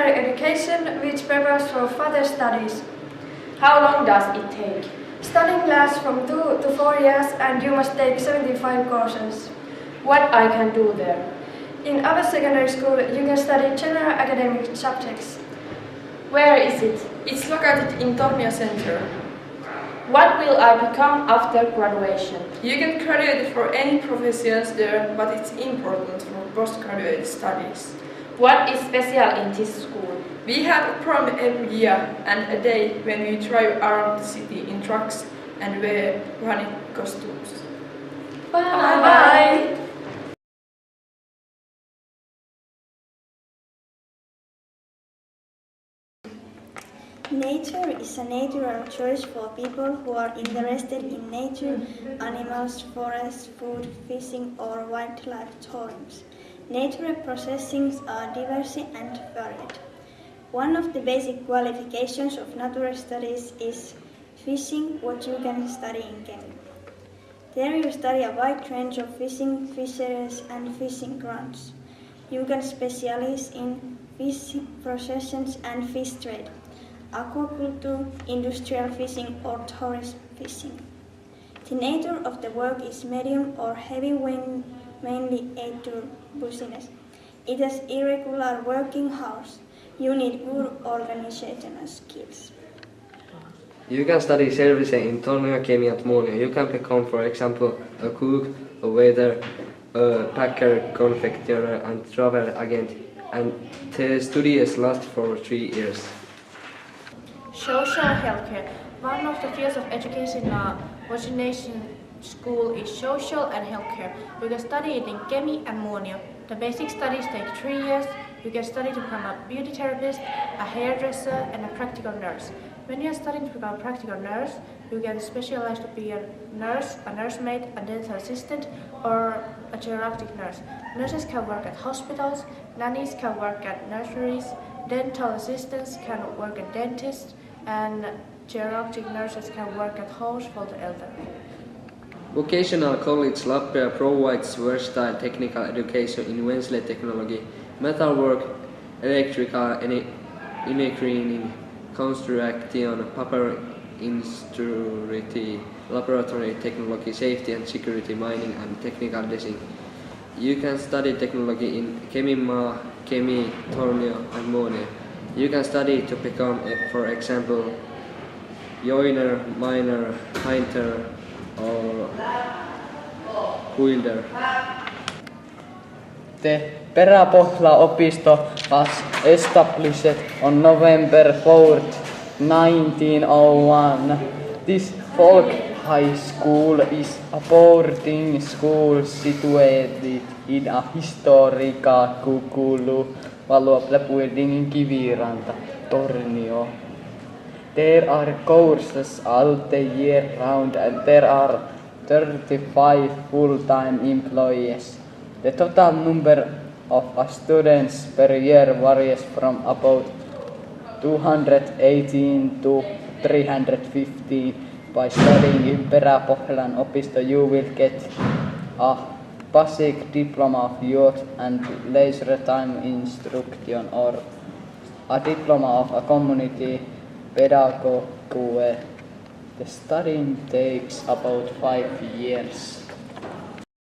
secondary education which prepares for further studies. How long does it take? Studying lasts from 2 to 4 years and you must take 75 courses. What I can do there? In our secondary school you can study general academic subjects. Where is it? It's located in Tornio Center. What will I become after graduation? You can graduate for any professions there, but it's important for postgraduate studies. What is special in this school? We have a prom every year and a day when we drive around the city in trucks and wear running costumes. Bye bye! Nature is a natural choice for people who are interested in nature, animals, forests, food, fishing or wildlife tourism. Natural processings are diverse and varied. One of the basic qualifications of natural studies is fishing, what you can study in Kemi. There you study a wide range of fishing, fisheries and fishing grounds. You can specialize in fish processions and fish trade, aquaculture, industrial fishing or tourist fishing. The nature of the work is medium or heavy wind, mainly aid to business. It has irregular working hours. You need good organizational skills. You can study service in Tornio, Kemi and Muonio. You can become, for example, a cook, a waiter, a packer, confectioner and travel agent. And the studies last for 3 years. Social healthcare. One of the fields of education in our origination school is social and healthcare. You can study it in Kemi and Muonio. The basic studies take 3 years. You can study to become a beauty therapist, a hairdresser and a practical nurse. When you are studying to become a practical nurse, you can specialize to be a nursemaid, a dental assistant or a geriatric nurse. Nurses can work at hospitals, nannies can work at nurseries, dental assistants can work at dentists, and geriatric nurses can work at homes for the elderly. Vocational College Lappia provides versatile technical education in Wednesday technology, metalwork, electrical engineering, construction, paper industry, laboratory technology, safety and security, mining and technical design. You can study technology in Kemimaa, Kemi, Tornio and Muonio. You can study to become, for example, joiner, miner, painter or welder. The Peräpohla-opisto was established on November 4th, 1901. This folk high school is a boarding school situated in a historical Kukulu valuable building in Kiviranta, Tornio. There are courses all the year round and there are 35 full-time employees. The total number of students per year varies from about 218 to 350. By studying in Peräpohjan opisto, you will get a basic diploma of youth and leisure time instruction or a diploma of a community pedagogue. The studying takes about 5 years.